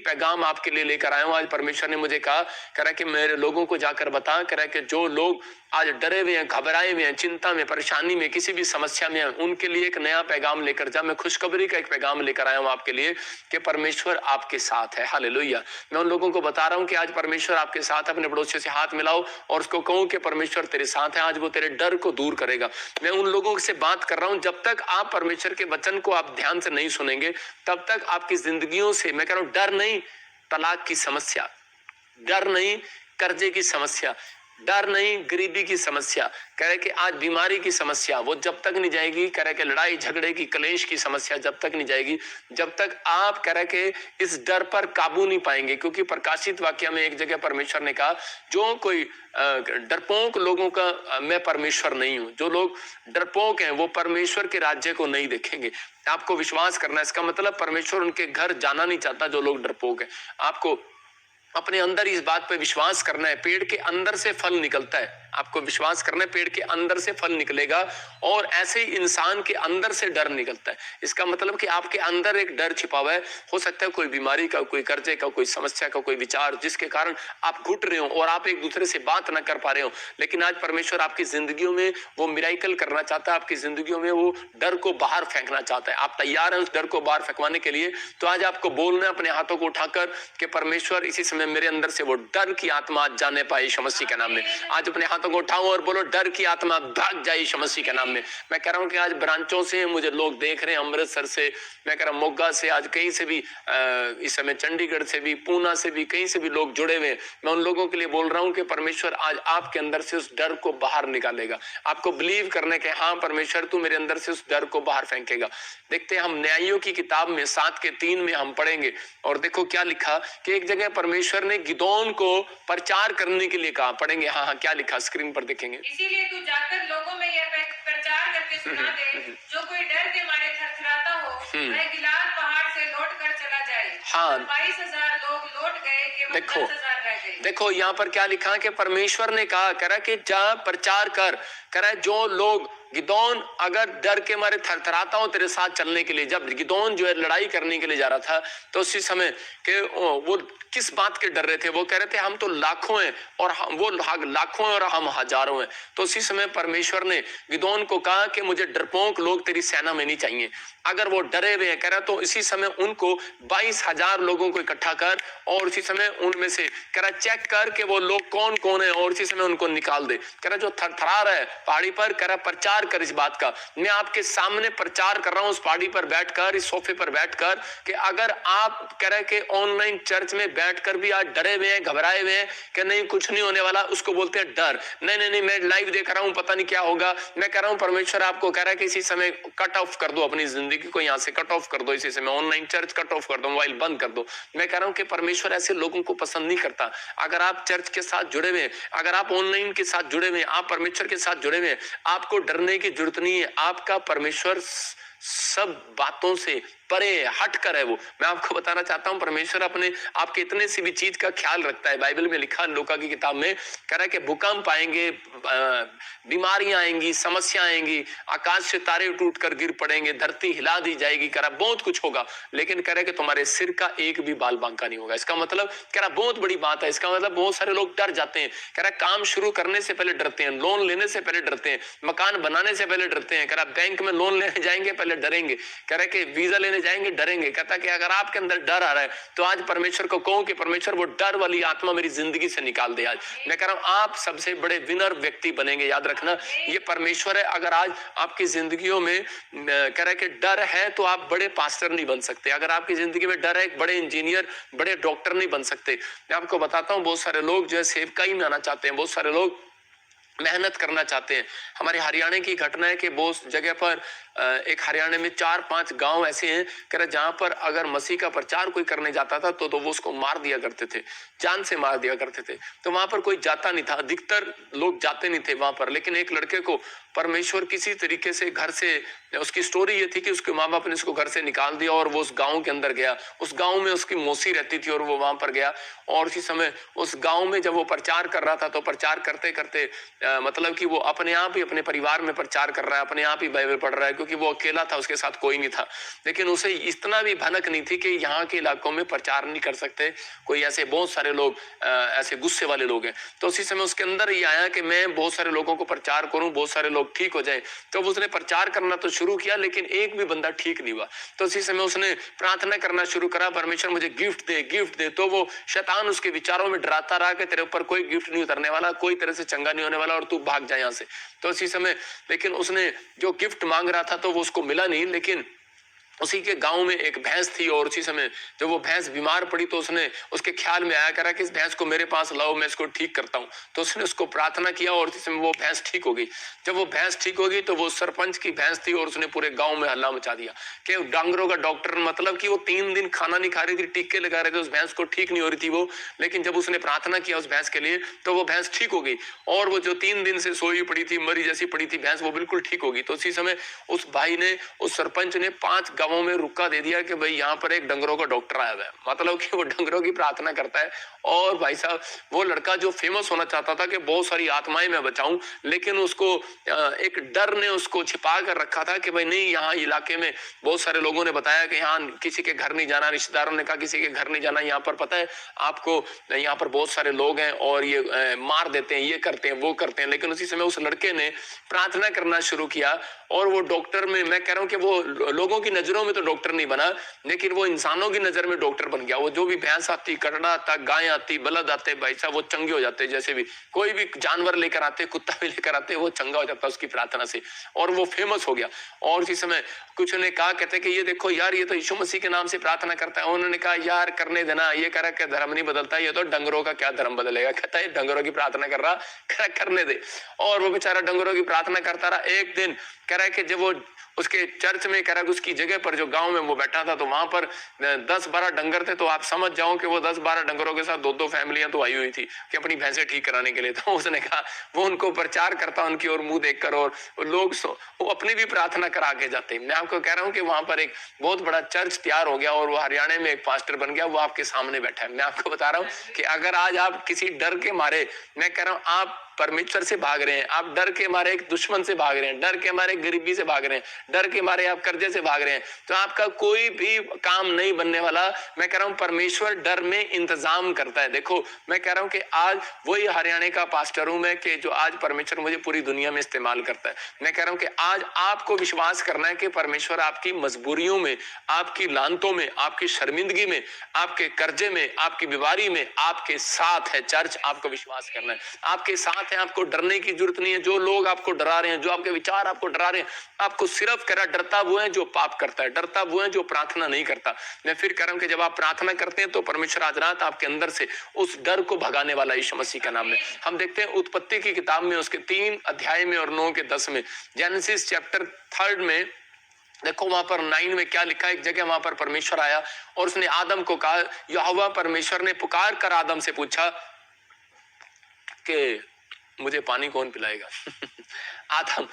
पैगाम आपके लिए लेकर आया हूँ। आज परमेश्वर ने मुझे कहा, कह रहा कि मेरे लोगों को जाकर बता, कह रहा कि जो लोग आज डरे हुए हैं, घबराए हुए हैं, चिंता में, परेशानी में, किसी भी समस्या में हैं, उनके लिए एक नया पैगाम लेकर जा। मैं खुशखबरी का एक पैगाम लेकर आया हूँ आपके लिए कि परमेश्वर आपके साथ है। हालेलुया। मैं उन लोगों को बता रहा हूँ कि आज परमेश्वर आपके साथ है। अपने पड़ोसी से हाथ मिलाओ और उसको कहो कि परमेश्वर तेरे साथ है, आज वो तेरे डर को दूर करेगा। मैं उन लोगों से बात कर रहा हूँ, जब तक आप परमेश्वर के वचन को आप ध्यान से नहीं सुनेंगे, तब तक आपकी जिंदगियों से, मैं कह रहा हूँ, डर नहीं तलाक की समस्या, डर नहीं कर्जे की समस्या, डर नहीं गरीबी की समस्या, कह रहे कि आज बीमारी की समस्या, वो जब तक नहीं जाएगी, कह रहे कि लड़ाई झगड़े की, कलेश की समस्या जब तक नहीं जाएगी, जब तक आप, कह रहे कि इस डर पर काबू नहीं पाएंगे। क्योंकि प्रकाशित वाक्य में एक जगह परमेश्वर ने कहा, जो कोई डरपोक लोगों का मैं परमेश्वर नहीं हूं। जो लोग डरपोक हैं वो परमेश्वर के राज्य को नहीं देखेंगे। आपको विश्वास करना है। इसका मतलब परमेश्वर उनके घर जाना नहीं चाहता जो लोग डरपोक हैं। आपको अपने अंदर इस बात पे विश्वास करना है, पेड़ के अंदर से फल निकलता है। आपको विश्वास करना है, पेड़ के अंदर से फल निकलेगा, और ऐसे ही इंसान के अंदर से डर निकलता है। इसका मतलब कि आपके अंदर एक डर छिपा हुआ है। हो सकता है कोई बीमारी का, कोई कर्जे का, कोई समस्या का, कोई विचार, जिसके कारण आप घुट रहे हो और आप एक दूसरे से बात ना कर पा रहे हो। लेकिन आज परमेश्वर आपकी जिंदगियों में वो मिराइकल करना चाहता है, आपकी जिंदगियों में वो डर को बाहर फेंकना चाहता है। आप तैयार हैं उस डर को बाहर फेंकवाने के लिए? तो आज आपको बोलना है अपने हाथों को उठाकर कि परमेश्वर इसी समय मेरे अंदर से वो डर की आत्मा आज जाने पाए यीशु मसीह के नाम में। आज अपने हाथों को उठाओ और बोलो, डर की आत्मा भाग जाए यीशु मसीह के नाम में। मैं कह रहा हूं कि आज ब्रांचों से मुझे लोग देख रहे हैं, अमृतसर से, मैं कह रहा हूं मोगा से, आज कहीं से भी, इस समय चंडीगढ़ से भी, पूना से भी, कहीं से भी लोग जुड़े हुए हैं। मैं उन लोगों के लिए बोल रहा हूं कि परमेश्वर आज आपके अंदर से उस डर को बाहर निकालेगा। आपको बिलीव करने के, हाँ परमेश्वर तू मेरे अंदर से उस डर को बाहर फेंकेगा। देखते हैं हम न्यायियों की किताब में 7:3 में हम पढ़ेंगे, और देखो क्या लिखा कि एक जगह परमेश्वर ने गिदोन को प्रचार करने के लिए कहा। पढ़ेंगे, हाँ हाँ क्या लिखा स्क्रीन पर देखेंगे। इसीलिए तू जाकर लोगों में यह प्रचार करके सुना दे, जो कोई डर के मारे थरथराता हो वह गिलाद पहाड़ से लौट कर चला जाए। हाँ, 22,000 लोग लौट गए, केवल 10,000 रह गए। देखो यहाँ पर क्या लिखा कि परमेश्वर ने कहा, कह रहा कि जा प्रचार कर, कह रहा जो लोग, गिदोन अगर डर के मारे थरथराता हो तेरे साथ चलने के लिए। जब गिदोन जो है लड़ाई करने के लिए जा रहा था, तो उसी समय के वो किस बात के डर रहे थे? वो कह रहे थे हम तो लाखों हैं और वो लाखों हैं और हम हजारों हैं। तो उसी समय परमेश्वर ने गिदोन को कहा कि मुझे डरपोक लोग तेरी सेना में नहीं चाहिए। अगर वो डरे हुए हैं, कह रहा तो इसी समय उनको 22,000 लोगों को इकट्ठा कर, और उसी समय उनमें से कह रहा चेक कर कि वो लोग कौन कौन है, और इसी समय उनको निकाल दे। कह रहा जो थरथरा रहा है पहाड़ी पर, कह रहा प्रचार कर इस बात का। मैं आपके सामने प्रचार कर रहा हूं उस पहाड़ी पर बैठकर, इस सोफे पर बैठकर, कि अगर आप कह रहे कि ऑनलाइन चर्च में बैठकर भी आज डरे हुए हैं, घबराए हुए हैं कि नहीं कुछ नहीं होने वाला, उसको बोलते हैं डर। नहीं नहीं नहीं, मैं लाइव देख रहा हूं, पता नहीं क्या होगा। मैं कह रहा हूं परमेश्वर आपको कह रहा है कि इसी समय कट ऑफ कर दो अपनी जिंदगी को, यहां से कट ऑफ कर दो, इसी समय ऑनलाइन चर्च कट ऑफ कर दो, मोबाइल बंद कर दो। मैं कह रहा हूं कि परमेश्वर ऐसे लोगों को पसंद नहीं करता। अगर आप चर्च के साथ जुड़े हुए हैं, अगर आप ऑनलाइन के साथ जुड़े हुए हैं, आप परमेश्वर के साथ जुड़े हुए हैं, आपको डरने की जरूरत नहीं है। आपका परमेश्वर सब बातों से परे हट कर है। वो मैं आपको बताना चाहता हूं, परमेश्वर अपने आपके इतने सी भी चीज का ख्याल रखता है। बाइबल में लिखा, लूका की किताब में कह रहा है कि भूकंप आएंगे, बीमारियां आएंगी, समस्या आएंगी, आकाश से तारे टूट कर गिर पड़ेंगे, धरती हिला दी जाएगी, कह रहा बहुत कुछ होगा, लेकिन कह रहा है कि तुम्हारे सिर का एक भी बाल बांका नहीं होगा। इसका मतलब कह रहा बहुत बड़ी बात है। इसका मतलब बहुत सारे लोग डर जाते हैं। कह रहा काम शुरू करने से पहले डरते हैं, लोन लेने से पहले डरते हैं, मकान बनाने से पहले डरते हैं। कह रहा बैंक में लोन लेने जाएंगे पहले डरेंगे, कह रहा कि वीजा लेने जाएंगे डरेंगे। कहता कि अगर आपके अंदर डर आ रहा है तो आज परमेश्वर को कहो कि परमेश्वर वो डर वाली आत्मा मेरी जिंदगी से निकाल दे। आज मैं कह रहा हूं आप सबसे बड़े विनर व्यक्ति बनेंगे। याद रखना ये परमेश्वर है। अगर आज आपकी जिंदगियों में कह रहा है कि डर है तो आप बड़े पास्टर नहीं बन सकते। अगर आपकी जिंदगी में डर है, एक बड़े इंजीनियर, बड़े डॉक्टर नहीं बन सकते। मैं आपको बताता हूं, बहुत सारे लोग जो है सेवकाई में आना चाहते हैं, बहुत सारे लोग मेहनत करना चाहते हैं। हमारे हरियाणा की घटना है कि बहुत जगह पर एक हरियाणा में 4-5 गांव ऐसे हैं कह रहे जहां पर अगर मसीह का प्रचार कोई करने जाता था तो वो उसको मार दिया करते थे, जान से मार दिया करते थे। तो वहां पर कोई जाता नहीं था, अधिकतर लोग जाते नहीं थे वहां पर। लेकिन एक लड़के को परमेश्वर किसी तरीके से घर से, उसकी स्टोरी ये थी कि उसके माँ बाप ने उसको घर से निकाल दिया और वो उस गांव के अंदर गया। उस गांव में उसकी मौसी रहती थी और वो वहां पर गया, और उसी समय उस गांव में जब वो प्रचार कर रहा था तो प्रचार करते करते मतलब कि वो अपने आप ही अपने परिवार में प्रचार कर रहा है, अपने आप ही बाइबल पढ़ रहा है, क्योंकि क्योंकि वो अकेला था, उसके साथ कोई नहीं था। लेकिन उसे इतना भी भनक नहीं थी कि यहाँ के इलाकों में प्रचार नहीं कर सकते, कोई ऐसे बहुत सारे लोग ऐसे गुस्से वाले लोग हैं। तो उसी समय उसके अंदर ये आया कि मैं बहुत सारे लोगों को प्रचार करूं, बहुत सारे लोग ठीक हो जाए। तो उसने प्रचार करना तो शुरू किया, लेकिन एक भी बंदा ठीक नहीं हुआ। तो उसी समय उसने प्रार्थना करना शुरू करा, परमेश्वर मुझे गिफ्ट दे, गिफ्ट दे। तो वो शैतान उसके विचारों में डराता रहा कि तेरे ऊपर कोई गिफ्ट नहीं उतरने वाला, कोई तरह से चंगा नहीं होने वाला और तू भाग जाए यहाँ से। तो उसी समय लेकिन उसने जो गिफ्ट मांग रहा था तो वो उसको मिला नहीं। लेकिन उसी के गांव में एक भैंस थी और उसी समय जब वो भैंस बीमार पड़ी तो उसने उसके ख्याल में आया करा कि इस भैंस को मेरे पास लाओ, मैं इसको ठीक करता हूँ। तो उसने उसको प्रार्थना किया और उसी समय वो भैंस ठीक हो गई। जब वो भैंस ठीक हो गई तो वो सरपंच की भैंस थी और उसने पूरे गांव में हल्ला मचा दिया कि डांगरों का डॉक्टर, मतलब कि वो 3 दिन खाना नहीं खा रही थी, टीके लगा रहे थे, उस भैंस को ठीक नहीं हो रही थी वो। लेकिन जब उसने प्रार्थना किया उस भैंस के लिए तो वो भैंस ठीक हो गई और वो जो 3 दिन से सोई पड़ी थी, मरी जैसी पड़ी थी भैंस, वो बिल्कुल ठीक हो गई। तो उसी समय उस भाई ने, उस सरपंच ने 5 गांवों में रुका दे दिया कि भाई यहाँ पर एक डंगरों का डॉक्टर आया हुआ है, मतलब कि वो डंगरों की प्रार्थना करता है। और भाई साहब वो लड़का जो फेमस होना चाहता था कि बहुत सारी आत्माएं मैं बचाऊं, लेकिन उसको एक डर ने उसको छिपा कर रखा था कि भाई नहीं, यहाँ इलाके में बहुत सारे लोगों ने बताया कि यहाँ किसी के घर नहीं जाना, रिश्तेदारों ने कहा किसी के घर नहीं जाना, यहाँ पर पता है आपको, यहाँ पर बहुत सारे लोग हैं और ये मार देते हैं, ये करते हैं, वो करते हैं। लेकिन उसी समय उस लड़के ने प्रार्थना करना शुरू किया और वो डॉक्टर में, मैं कह रहा हूँ कि वो लोगों की नजरों में तो डॉक्टर नहीं बना, लेकिन वो इंसानों की नजर में डॉक्टर बन गया। वो जो भी भैंस आती, कटड़ा आता, गाय आती, बलद आते, भाई साहब वो चंगे हो जाते। जैसे भी कोई भी जानवर लेकर आते, कुत्ता भी लेकर आते, वो चंगा हो जाता उसकी प्रार्थना से और वो फेमस हो गया। और इसी समय कुछ ने कहा, कहते कि ये देखो यार, ये तो यीशु मसीह के नाम से प्रार्थना करता है। उन्होंने कहा यार करने देना, ये कह रहा कि धर्म नहीं बदलता, ये तो डंगरों का क्या धर्म बदलेगा। कहता है डंगरों की प्रार्थना कर रहा, करने दे। और वो बेचारा डंगरों की प्रार्थना करता रहा। एक दिन कह रहा है कि जब वो उसके चर्च में, कह रहा है उसकी जगह पर जो गांव में वो बैठा था, तो वहां पर 10-12 डंगर थे। तो आप समझ जाओ कि वो 10-12 डंगरों के साथ 2-2 फैमिलियां तो आई हुई थी कि अपनी भैंसे ठीक कराने के लिए। तो उसने कहा वो उनको प्रचार करता उनकी ओर मुंह देखकर, और लोग वो अपनी भी प्रार्थना करा के जाते। मैं आपको कह रहा हूँ कि वहां पर एक बहुत बड़ा चर्च तैयार हो गया और वो हरियाणा में एक पास्टर बन गया, वो आपके सामने बैठा है। मैं आपको बता रहा हूँ कि अगर आज आप किसी डर के मारे, मैं कह रहा हूँ आप परमेश्वर से भाग रहे हैं, आप डर के मारे एक दुश्मन से भाग रहे हैं, डर के मारे गरीबी से भाग रहे हैं, डर के मारे आप कर्जे से भाग रहे हैं, तो आपका कोई भी काम नहीं बनने वाला। मैं कह रहा हूं परमेश्वर डर में इंतजाम करता है। देखो मैं कह रहा हूं कि आज वही हरियाणा का पास्टर हूं मैं, कि जो आज परमेश्वर मुझे पूरी दुनिया में इस्तेमाल करता है। मैं कह रहा हूं कि आज आपको विश्वास करना है कि परमेश्वर आपकी मजबूरियों में, आपकी लानतों में, आपकी शर्मिंदगी में, आपके कर्जे में, आपकी बीमारी में आपके साथ है। चर्च आपको विश्वास करना है, आपके साथ है, आपको डरने की जरूरत नहीं है। जो लोग आपको डरा रहे हैं, जो आपके विचार आपको डरा रहे हैं, आपको सिर्फ कह रहा, डरता वो है जो पाप करता है, डरता वो है जो प्रार्थना नहीं करता। मैं फिर कह रहा हूं कि जब आप प्रार्थना करते हैं तो परमेश्वर आज रात आपके अंदर से उस डर को भगाने वाला यीशु मसीह का नाम में। हम देखते हैं उत्पत्ति की किताब में उसके 3 अध्याय में और 9 के 10 में, जेनेसिस चैप्टर 3 में देखो वहां पर 9 में क्या लिखा है। एक जगह वहां पर परमेश्वर आया और उसने आदम को कहा, यहोवा परमेश्वर ने पुकार कर आदम से पूछा कि मुझे पानी कौन पिलाएगा। आदम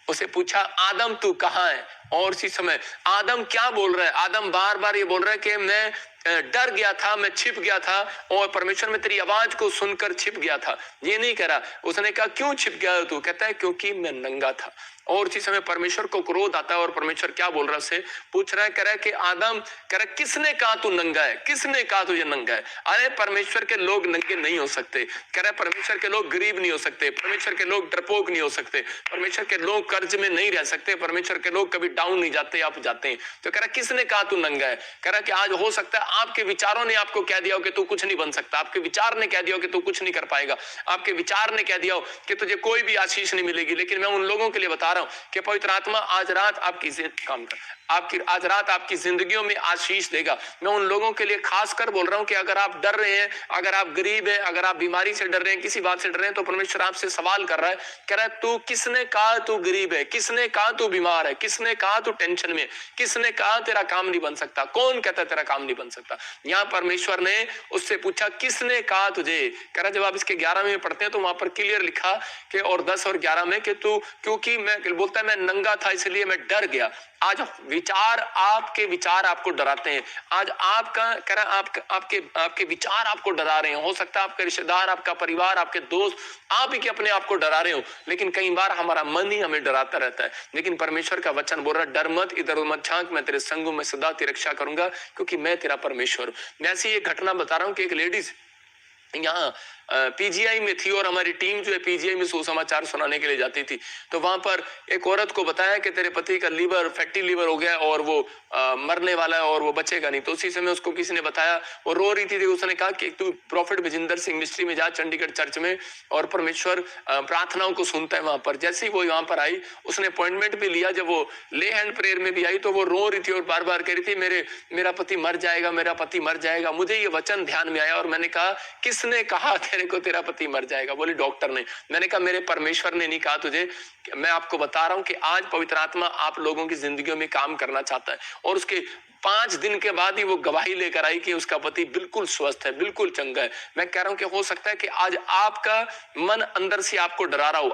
उसे पूछा, आदम तू कहाँ है? और इसी समय आदम क्या बोल रहा है? आदम बार बार ये बोल रहा है कि मैं डर गया था, मैं छिप गया था और परमेश्वर में तेरी आवाज को सुनकर छिप गया था। ये नहीं कह रहा। उसने कहा क्यों छिप गया तू? कहता है क्योंकि मैं नंगा था। और इसी समय परमेश्वर को क्रोध आता है और परमेश्वर क्या बोल रहा है, उसे पूछ रहा है, कह रहा है कि आदम, कह रहा है किसने कहा तू नंगा है? किसने कहा तुझे नंगा है? अरे परमेश्वर के लोग नंगे नहीं हो सकते। कह रहा है परमेश्वर के लोग गरीब नहीं हो सकते, परमेश्वर के लोग डरपोक नहीं हो सकते, परमेश्वर के लोग कर्ज में नहीं रह सकते, परमेश्वर के लोग कभी डाउन नहीं जाते, आप जाते हैं। तो कह रहा किसने कहा तू नंगा है? कह रहा कि आज हो सकता है आपके विचारों ने आपको कह दिया हो कि तू कुछ नहीं बन सकता, आपके विचार ने कह दिया हो कि तू कुछ नहीं कर पाएगा, आपके विचार ने कह दिया हो कि तुझे कोई भी आशीष नहीं मिलेगी। लेकिन मैं उन लोगों के लिए बता रहा हूं कि पवित्र आत्मा आज रात आपकी काम कर, आपकी आज रात आपकी जिंदगियों में आशीष देगा। मैं उन लोगों के लिए खासकर बोल रहा हूं कि अगर आप डर रहे हैं, अगर आप गरीब हैं, अगर आप बीमारी से डर रहे हैं, किसी बात से डर रहे हैं, तो परमेश्वर आपसे सवाल कर रहा है, कह रहा है तू किसने कहा तू गरीब है? किसने कहा तू बीमार है? किसने कहा तू टेंशन में? किसने कहा तेरा काम नहीं बन सकता? कौन कहता तेरा काम नहीं बन सकता? यहाँ परमेश्वर ने उससे पूछा किसने कहा तुझे? कह रहा जब आप इसके 11 में पढ़ते हैं तो वहां पर क्लियर लिखा कि और 10 और 11 में कि तू, क्योंकि मैं के लिए बोलता है मैं नंगा था इसलिए मैं डर गया। आज विचार, आपके विचार आपको डराते हैं। आज आपका कह रहा आपके विचार आपको डरा रहे हैं। हो सकता है आपके रिश्तेदार, आपका परिवार, आपके दोस्त, आप ही के अपने आप को डरा रहे हो, लेकिन कई बार हमारा मन ही हमें डराता रहता है। लेकिन परमेश्वर का वचन बोल रहा है, डर मत, इधर उधर मत झांक, मैं तेरे संग हूं, मैं सदा तेरी रक्षा करूंगा, क्योंकि मैं तेरा परमेश्वर हूं। मैं ऐसी एक घटना बता रहा हूं कि एक लेडीज यहाँ पीजीआई में थी और हमारी टीम जो है पीजीआई में सुसमाचार सुनाने के लिए जाती थी। तो वहां पर एक औरत को बताया कि तेरे पति का लीवर, फैटी लीवर हो गया और वो मरने वाला है और वो बचेगा नहीं। तो उसी समय उसको किसी ने बताया, वो रो रही थी। उसने कहा कि तू प्रॉफिट विजिंदर सिंह मिस्ट्री में जा, चंडीगढ़ चर्च में, और परमेश्वर प्रार्थनाओं को सुनता है वहां पर। जैसे ही वो यहाँ पर आई, उसने अपॉइंटमेंट भी लिया। जब वो ले हैंड प्रेयर में भी आई तो वो रो रही थी और बार बार कह रही थी मेरा पति मर जाएगा, मेरा पति मर जाएगा। मुझे ये वचन ध्यान में आया और मैंने कहा, किसने कहा तेरे को तेरा पति मर जाएगा? बोली डॉक्टर ने। मैंने कहा मेरे परमेश्वर ने नहीं कहा तुझे। मैं आपको बता रहा हूं कि आज पवित्र आत्मा आप लोगों की जिंदगियों में काम करना चाहता है। और उसके 5 दिन के बाद ही वो गवाही लेकर आई कि उसका पति बिल्कुल स्वस्थ है, बिल्कुल चंगा है। मैं कह रहा हूं कि हो सकता है कि आज आपका मन अंदर से आपको डरा रहा हो,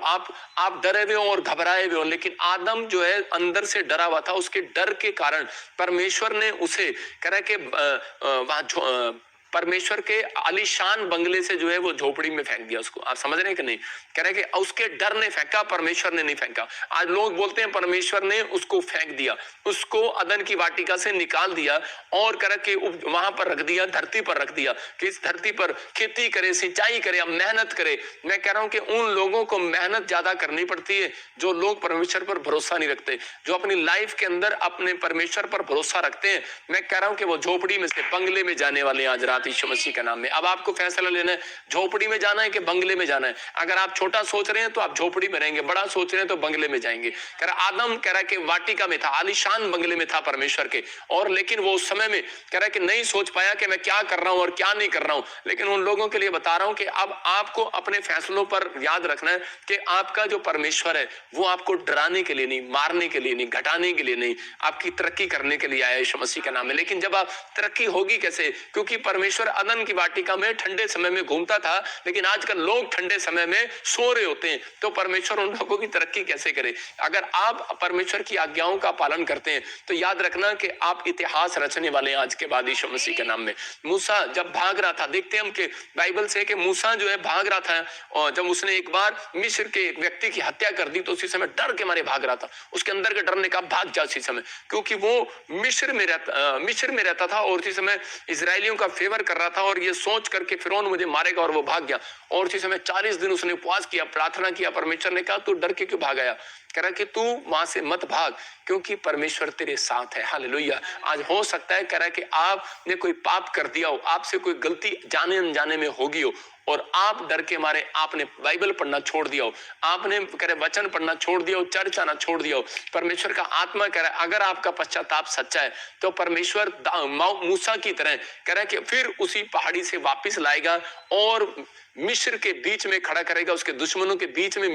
आप डरे हुए हो और घबराए हुए हो, लेकिन आदम जो है अंदर से डरा हुआ था। उसके डर के कारण परमेश्वर ने उसे कह रहा कि परमेश्वर के आलीशान बंगले से जो है वो झोपड़ी में फेंक दिया उसको। आप समझ रहे हैं कि नहीं? कह रहे कि उसके डर ने फेंका, परमेश्वर ने नहीं फेंका। आज लोग बोलते हैं परमेश्वर ने उसको फेंक दिया, उसको अदन की वाटिका से निकाल दिया और कह रहे कि वहां पर रख दिया, धरती पर रख दिया कि इस धरती पर खेती करे, सिंचाई करे, मेहनत करे। मैं कह रहा हूं कि उन लोगों को मेहनत ज्यादा करनी पड़ती है जो लोग परमेश्वर पर भरोसा नहीं रखते, जो अपनी लाइफ के अंदर अपने परमेश्वर पर भरोसा रखते हैं। मैं कह रहा हूं कि वो झोपड़ी में से बंगले में जाने वाले हैं आज रात यीशु मसीह के नाम में। अब आपको फैसला लेना है, झोपड़ी में जाना है कि बंगले में जाना है। अगर आप छोटा सोच रहे हैं तो आप झोपड़ी में रहेंगे, बड़ा सोच रहे हैं तो बंगले में जाएंगे। कह रहा आदम कह रहा कि वाटिका में था, आलीशान बंगले में था परमेश्वर के, और लेकिन वो उस समय में कह रहा कि नहीं सोच पाया कि मैं क्या कर रहा हूं और क्या नहीं कर रहा हूं। लेकिन उन लोगों के लिए बता रहा हूं कि अब आपको अपने फैसलों पर याद रखना है कि आपका जो परमेश्वर है वो आपको डराने के लिए नहीं, मारने के लिए नहीं, घटाने के लिए नहीं, आपकी तरक्की करने के लिए आया यीशु मसीह के नाम में। लेकिन जब आप तरक्की होगी कैसे? क्योंकि परमेश्वर अदन की वाटिका में ठंडे समय में घूमता था, लेकिन आजकल लोग ठंडे समय में सो रहे होते हैं, तो परमेश्वर उन लोगों की तरक्की कैसे करे? अगर आप परमेश्वर की आज्ञाओं का पालन करते हैं तो याद रखना कि आप इतिहास रचने वाले हैं आज के बाद यीशु मसीह के नाम में। मूसा जब भाग रहा था, देखते हैं हम कि बाइबल से कि मूसा जो है भाग रहा था, और जब उसने एक बार मिस्र के एक व्यक्ति की हत्या कर दी तो उसी समय डर के मारे भाग रहा था। उसके अंदर के डर ने कहा भाग जा उसी समय, क्योंकि वो मिस्र में रहता था और उसी समय इजरायलियों का फेवर कर रहा था और ये सोच करके फिरौन मुझे मारेगा, और वो भाग गया। और उसी समय 40 दिन उसने उपवास किया, प्रार्थना किया। परमेश्वर ने कहा तू डर के क्यों भाग आया? कह रहा कि तू वहां से मत भाग, क्योंकि परमेश्वर तेरे साथ है। हालेलुया। आज हो सकता है कह रहा कि आपने कोई पाप कर दिया हो, आपसे कोई गलती जाने अनजाने में होगी हो, और आप डर के मारे आपने बाइबल पढ़ना छोड़ दिया हो, आपने कह रहे वचन पढ़ना छोड़ दिया हो, चर्च आना छोड़ दिया हो। परमेश्वर का आत्मा कह रहा है अगर आपका पश्चाताप सच्चा है तो परमेश्वर मूसा की तरह कह रहा है कि फिर उसी पहाड़ी से वापस लाएगा और मिस्र के बीच में खड़ा करेगा, उसके दुश्मनों के बीच में,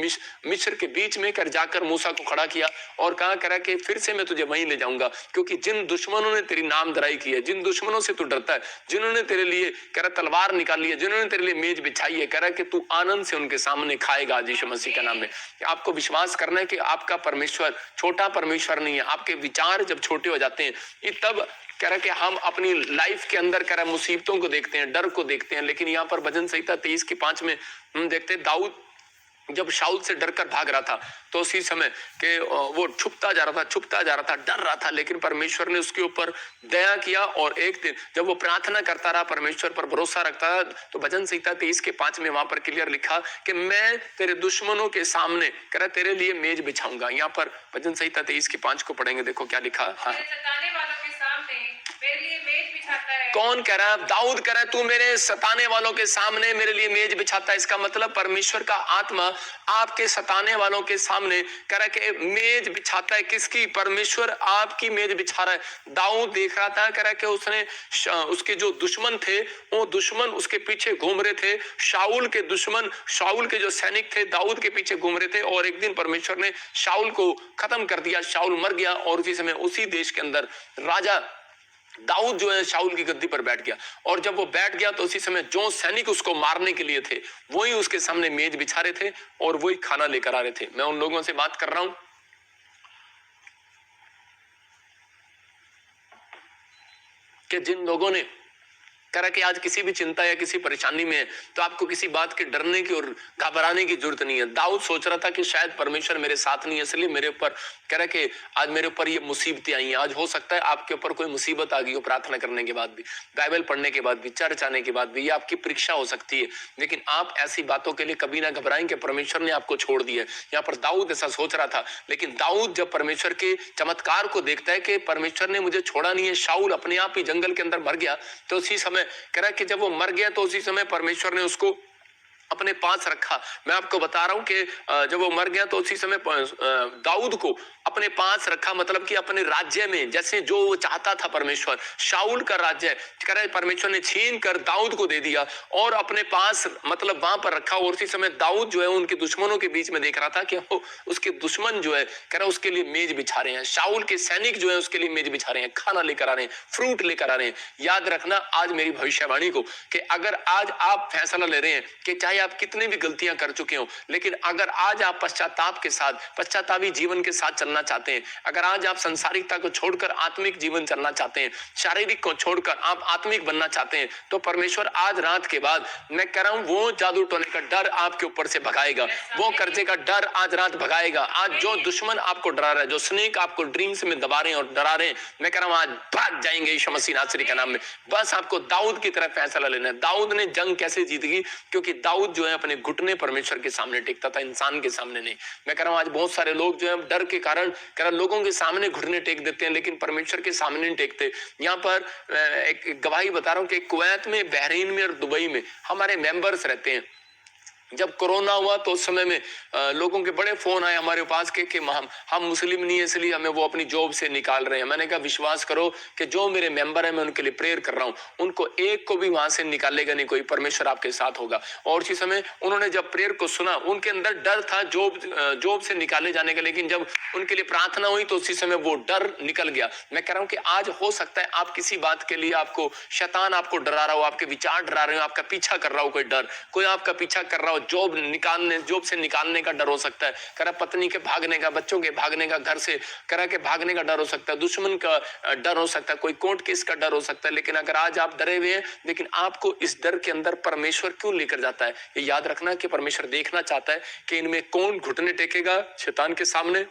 मिस्र के बीच में कर जाकर मूसा को खड़ा किया और कहा करा कि फिर से मैं तुझे वहीं ले जाऊंगा, क्योंकि जिन दुश्मनों ने तेरी नामधराई की है, जिन दुश्मनों से तू डरता है, जिन्होंने तेरे लिए कह रहा तलवार निकाली है, जिन्होंने तेरे लिए मेज बिछाई है, कह रहा कि तू आनंद से उनके सामने खाएगा यीशु मसीह के नाम में। आपको विश्वास करना है कि आपका परमेश्वर छोटा परमेश्वर नहीं है। आपके विचार जब छोटे हो जाते हैं ये तब कह रहा कि हम अपनी लाइफ के अंदर कह रहा मुसीबतों को देखते हैं, डर को देखते हैं। लेकिन यहाँ पर भजन संहिता 23:5 में हम देखते हैं दाऊद जब शाऊल से डरकर भाग रहा था तो उसी समय के वो छुपता जा रहा था, डर रहा था, लेकिन परमेश्वर ने उसके ऊपर दया किया। और एक दिन जब वो प्रार्थना करता रहा, परमेश्वर पर भरोसा रखता रहा, तो भजन संहिता 23:5 में वहां पर क्लियर लिखा कि मैं तेरे दुश्मनों के सामने कह रहा तेरे लिए मेज बिछाऊंगा। यहाँ पर भजन संहिता 23:5 को पढ़ेंगे, देखो क्या लिखा। हाँ, मेरे लिए मेज बिछाता है। कौन कह रहा है? दाऊद कह रहा है तू मेरे सताने वालों के सामने मेरे लिए मेज बिछाता है। इसका मतलब परमेश्वर का आत्मा आपके सताने वालों के सामने कह रहा है कि मेज बिछाता है। किसकी? परमेश्वर आपकी मेज बिछा रहा है। दाऊद देख रहा था, कह रहा है कि उसने उसके जो दुश्मन थे वो दुश्मन उसके पीछे घूम रहे थे। शाऊल के दुश्मन, शाऊल के जो सैनिक थे दाऊद के पीछे घूम रहे थे, और एक दिन परमेश्वर ने शाऊल को खत्म कर दिया। शाऊल मर गया और उसी समय उसी देश के अंदर राजा दाऊद जो है शाऊल की गद्दी पर बैठ गया। और जब वो बैठ गया तो उसी समय जो सैनिक उसको मारने के लिए थे वही उसके सामने मेज बिछा रहे थे और वही खाना लेकर आ रहे थे। मैं उन लोगों से बात कर रहा हूं कि जिन लोगों ने कह रहा कि आज किसी भी चिंता या किसी परेशानी में है तो आपको किसी बात के डरने की और घबराने की जरूरत नहीं है। दाऊद सोच रहा था कि शायद परमेश्वर मेरे साथ नहीं है, इसलिए मेरे ऊपर कह रहा कि आज मेरे ऊपर ये मुसीबतें आई हैं। आज हो सकता है आपके ऊपर कोई मुसीबत आ गई हो प्रार्थना करने के बाद भी, बाइबल पढ़ने के बाद भी, चर्च आने के बाद भी, ये आपकी परीक्षा हो सकती है। लेकिन आप ऐसी बातों के लिए कभी ना घबराएं कि परमेश्वर ने आपको छोड़ दिया है। यहाँ पर दाऊद ऐसा सोच रहा था, लेकिन दाऊद जब परमेश्वर के चमत्कार को देखता है कि परमेश्वर ने मुझे छोड़ा नहीं है, शाऊल अपने आप ही जंगल के अंदर मर गया, तो उसी समय कह रहा है कि जब वो मर गया तो उसी समय परमेश्वर ने उसको अपने पास रखा। मैं आपको बता रहा हूं कि जब वो मर गया तो उसी समय दाऊद को अपने पास रखा, मतलब कि अपने राज्य में, जैसे जो वो चाहता था परमेश्वर, शाऊल का राज्य कह रहा है परमेश्वर ने छीन कर दाऊद को दे दिया और अपने पास मतलब वहां पर रखा। और उसी समय दाऊद जो है उनके दुश्मनों के बीच में देख रहा था कि वो उसके दुश्मन जो है कह रहा है उसके लिए मेज बिछा रहे हैं, शाऊल के सैनिक जो है उसके लिए मेज बिछा रहे हैं, खाना लेकर आ रहे हैं, फ्रूट लेकर आ रहे हैं। याद रखना आज मेरी भविष्यवाणी को कि अगर आज आप फैसला ले रहे हैं कि चाहे आप कितनी भी गलतियां कर चुके हो, लेकिन अगर आज आप पश्चाताप के साथ, पश्चातापी जीवन के साथ चलना चाहते हैं, अगर आज आप संसारिकता को छोड़कर आत्मिक जीवन चलना चाहते हैं, शारीरिक को छोड़कर आप आत्मिक बनना चाहते हैं, तो परमेश्वर आज रात के बाद मैं कह रहा हूं वो जादू टोने का डर आपके ऊपर से भगाएगा, वो कर्जे का डर आज रात भगाएगा। आज जो दुश्मन आपको डरा रहा है, जो स्नेक आपको ड्रीम्स में दबा रहे हैं और डरा रहे हैं, मैं कह रहा हूं आज भाग जाएंगे यीशु मसीह नासरी के नाम में। बस आपको दाऊद की तरह फैसला लेना है। दाऊद ने जंग कैसे जीत गई? क्योंकि दाऊद जो है अपने घुटने परमेश्वर के सामने टेकता था, इंसान के सामने नहीं। मैं कह रहा हूं आज बहुत सारे लोग जो है डर के कारण लोगों के सामने घुटने टेक देते हैं, लेकिन परमेश्वर के सामने नहीं टेकते। यहाँ पर एक गवाही बता रहा हूं कि कुवैत में, बहरीन में और दुबई में हमारे मेंबर्स रहते हैं। जब कोरोना हुआ तो उस समय में लोगों के बड़े फोन आए हमारे पास के हम मुस्लिम नहीं है इसलिए हमें वो अपनी जॉब से निकाल रहे हैं। मैंने कहा विश्वास करो कि जो मेरे मेंबर है मैं उनके लिए प्रेयर कर रहा हूँ, उनको एक को भी वहां से निकालेगा नहीं कोई, परमेश्वर आपके साथ होगा। और उसी समय उन्होंने जब प्रेयर को सुना, उनके अंदर डर था जॉब से निकाले जाने का, लेकिन जब उनके लिए प्रार्थना हुई तो उसी समय वो डर निकल गया। मैं कह रहा हूँ कि आज हो सकता है आप किसी बात के लिए आपको शैतान आपको डरा रहा हो, आपके विचार डरा रहे हो, आपका पीछा कर रहा हो, कोई डर, कोई आपका पीछा कर रहा हो, जॉब से निकालने का डर हो सकता है, करा पत्नी के भागने का, बच्चों के भागने का, घर से करा के भागने का डर हो सकता है, दुश्मन का डर हो सकता है, कोई कोर्ट केस का डर हो सकता है। लेकिन अगर आज आप डरे हुए हैं, लेकिन आपको इस डर के अंदर परमेश्वर क्यों लेकर जाता है, ये याद रखना कि परमेश्वर देखना चाहता है कि इनमें कौन घुटने टेकेगा शैतान के सामने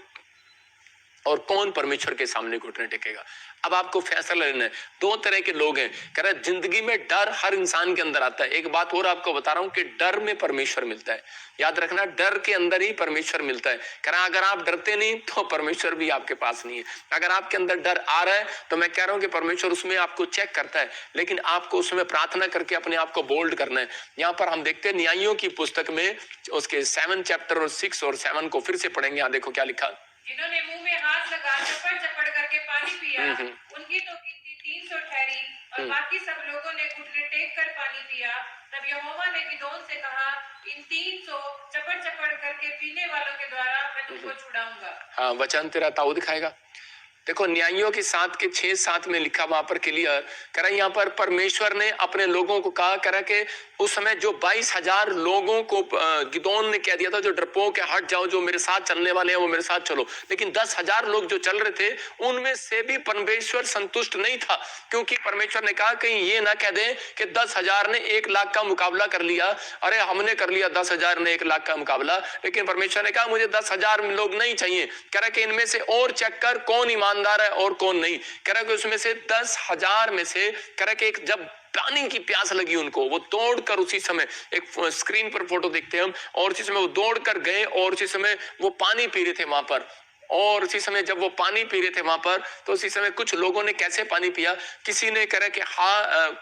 और कौन परमेश्वर के सामने घुटने टेकेगा। अब आपको फैसला लेना है। दो तरह के लोग हैं, कह रहा है जिंदगी में डर हर इंसान के अंदर आता है। एक बात और आपको बता रहा हूं कि डर में परमेश्वर मिलता है। याद रखना, डर के अंदर ही परमेश्वर मिलता है। कह रहा अगर आप डरते नहीं तो परमेश्वर भी आपके पास नहीं है। अगर आपके अंदर डर आ रहा है तो मैं कह रहा हूं कि परमेश्वर उसमें आपको चेक करता है, लेकिन आपको उसमें प्रार्थना करके अपने आप को बोल्ड करना है। यहाँ पर हम देखते हैं न्यायियों की पुस्तक में उसके 7 चैप्टर और 6 और 7 को फिर से पढ़ेंगे। यहाँ देखो क्या लिखा, जिन्होंने मुंह में हाथ लगा चपड़ चपड़ करके पानी पिया, उनकी तो गिनती 300 ठहरी और बाकी सब लोगों ने घुटने टेक कर पानी पिया। तब यहोवा ने गिदोन से कहा, इन 300 चपड़ चपड़ करके पीने वालों के द्वारा मैं तुमको छुड़ाऊंगा। हाँ, वचन तेरा ताऊ दिखाएगा। देखो न्यायियों की 7 के 6-7 में लिखा वहां पर क्लियर करा, यहाँ पर परमेश्वर ने अपने लोगों को कहा करा कि उस समय जो 22,000 लोगों को गिदोन ने कह दिया था जो डरपोक है, हट जाओ, जो मेरे साथ चलने वाले हैं वो मेरे साथ चलो। लेकिन 10,000 लोग जो चल रहे थे उनमें से भी परमेश्वर संतुष्ट नहीं था, क्योंकि परमेश्वर ने कहा कहीं ये ना कह दें कि 10,000 ने 1 लाख का मुकाबला कर लिया, अरे हमने कर लिया 10,000 ने 1 लाख का मुकाबला। लेकिन परमेश्वर ने कहा मुझे 10,000 लोग नहीं चाहिए, कह रहा कि इनमें से और चेक कर कौन ईमानदार है और कौन नहीं। कह रहा कि उसमें से 10,000 में से कह रहा कि एक जब पानी की प्यास लगी उनको, वो दौड़कर उसी समय, एक स्क्रीन पर फोटो देखते हैं हम, और उसी समय वो दौड़कर गए और उसी समय वो पानी पी रहे थे वहां पर। और उसी समय जब वो पानी पी रहे थे वहां पर, तो उसी समय कुछ लोगों ने कैसे पानी पिया, किसी ने कह कि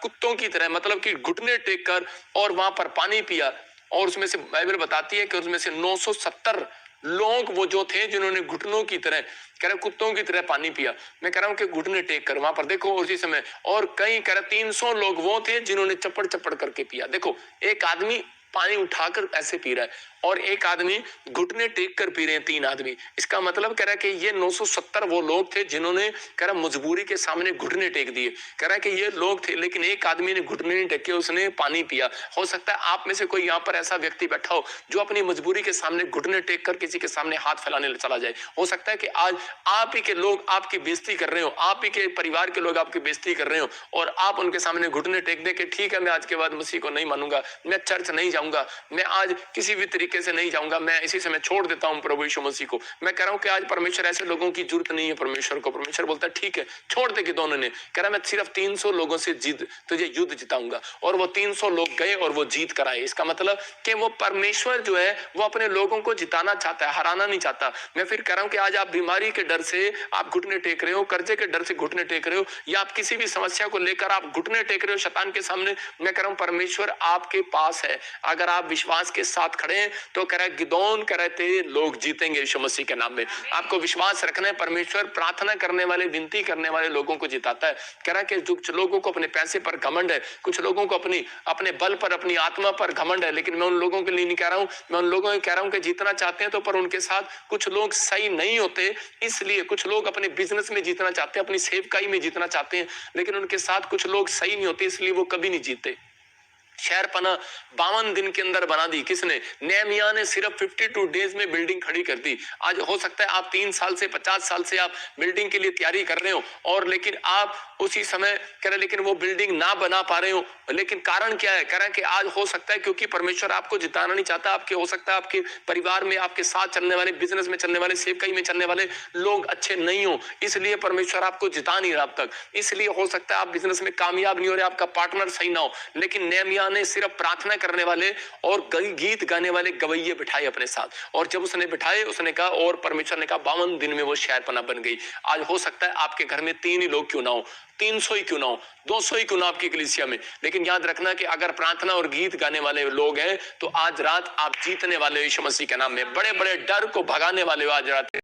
कुत्तों की तरह, मतलब कि घुटने टेक कर और वहां पर पानी पिया। और उसमें से बाइबल बताती है कि उसमें से 970 लोग वो जो थे जिन्होंने घुटनों की तरह कह रहे कुत्तों की तरह पानी पिया। मैं कह रहा हूं कि घुटने टेक कर वहां पर देखो उसी समय। और कई कह रहे 300 लोग वो थे जिन्होंने चपड़ चपड़ करके पिया। देखो एक आदमी पानी उठाकर ऐसे पी रहा है, और एक आदमी घुटने टेक कर पी रहे हैं, 3 आदमी। इसका मतलब कह रहा है कि ये 970 वो लोग थे जिन्होंने कह रहा मजबूरी के सामने घुटने टेक दिए। कह रहा है कि ये लोग थे, लेकिन एक आदमी ने घुटने नहीं टेके, उसने पानी पिया। हो सकता है आप में से कोई यहाँ पर ऐसा व्यक्ति बैठा हो जो अपनी मजबूरी के सामने घुटने टेक कर किसी के सामने हाथ फैलाने चला जाए। हो सकता है कि आज आप ही के लोग आपकी बेइज्जती कर रहे हो, आप ही के परिवार के लोग आपकी बेइज्जती कर रहे हो, और आप उनके सामने घुटने टेक दे के ठीक है मैं आज के बाद मसीह को नहीं मानूंगा, मैं चर्च नहीं जाऊंगा, मैं आज किसी भी तरीके से नहीं जाऊंगा, मैं इसी से मैं छोड़ देता हूं प्रभु यीशु मसीह को। मैं कह रहा हूं कि आज परमेश्वर ऐसे लोगों की जरूरत नहीं है परमेश्वर को। परमेश्वर बोलता है ठीक है छोड़ दे गिदोन ने। कह रहा मैं सिर्फ 300 लोगों से तुझे युद्ध जिताऊंगा, और वो 300 लोग गए और वो जीत कर आए। इसका मतलब कि वो परमेश्वर जो है वो अपने लोगों को जिताना चाहता है, हराना नहीं चाहता। मैं फिर कह रहा हूं कि आज आप बीमारी के डर से आप घुटने टेक रहे हो, कर्जे के डर से घुटने टेक रहे हो, या आप किसी भी समस्या को लेकर आप घुटने टेक रहे हो शैतान के सामने, मैं कह रहा हूं परमेश्वर आपके पास है। अगर आप विश्वास के साथ खड़े हैं तो कह रहा है गिदोन कह रहे थे लोग जीतेंगे यीशु मसीह के नाम में। आपको विश्वास रखना है, परमेश्वर प्रार्थना करने वाले, विनती करने वाले लोगों को जिताता है। कह रहा है कि कुछ लोगों को अपने पैसे पर घमंड है, कुछ लोगों को अपने बल पर, अपनी आत्मा पर घमंड है, लेकिन मैं उन लोगों के लिए नहीं कह रहा हूं, मैं उन लोगों को कह रहा हूं कि जीतना चाहते हैं तो, पर उनके साथ कुछ लोग सही नहीं होते। इसलिए कुछ लोग अपने बिजनेस में जीतना चाहते हैं, अपनी सेवकाई में जीतना चाहते हैं, लेकिन उनके साथ कुछ लोग सही नहीं होते, इसलिए वो कभी नहीं जीते। शहरपना 52 दिन के अंदर बना दी किसने? नेहमिया ने सिर्फ 52 डेज में बिल्डिंग खड़ी कर दी। आज हो सकता है आप 3 साल से 50 साल से आप बिल्डिंग के लिए तैयारी कर रहे हो, और लेकिन आप उसी समय कह रहे लेकिन वो बिल्डिंग ना बना पा रहे हो। लेकिन कारण क्या है? कह रहे कि आज हो सकता है क्योंकि परमेश्वर आपको जिताना नहीं चाहता। आपके हो सकता है आपके परिवार में, आपके साथ चलने वाले, बिजनेस में चलने वाले, सेवकाई में चलने वाले लोग अच्छे नहीं हो, इसलिए परमेश्वर आपको जिता नहीं रहा अब तक। इसलिए हो सकता है आप बिजनेस में कामयाब नहीं हो रहे, आपका पार्टनर सही ना हो। लेकिन नेहमिया ने सिर्फ प्रार्थना करने वाले और गीत गाने वाले गवैये बिठाए अपने साथ, और जब उसने बिठाए उसने कहा, और परमेश्वर ने कहा 52 दिन में वो शहरपना बन गई। आज हो सकता है आपके घर में 3 ही लोग क्यों ना हो, 300 ही क्यों ना हो, 200 ही क्यों ना आपकी कलीसिया में, लेकिन याद रखना कि अगर प्रार्थना और गीत गाने वाले लोग हैं तो आज रात आप जीतने वाले हो यीशु मसीह के नाम में। बड़े बड़े डर को भगाने वाले हो आज रात।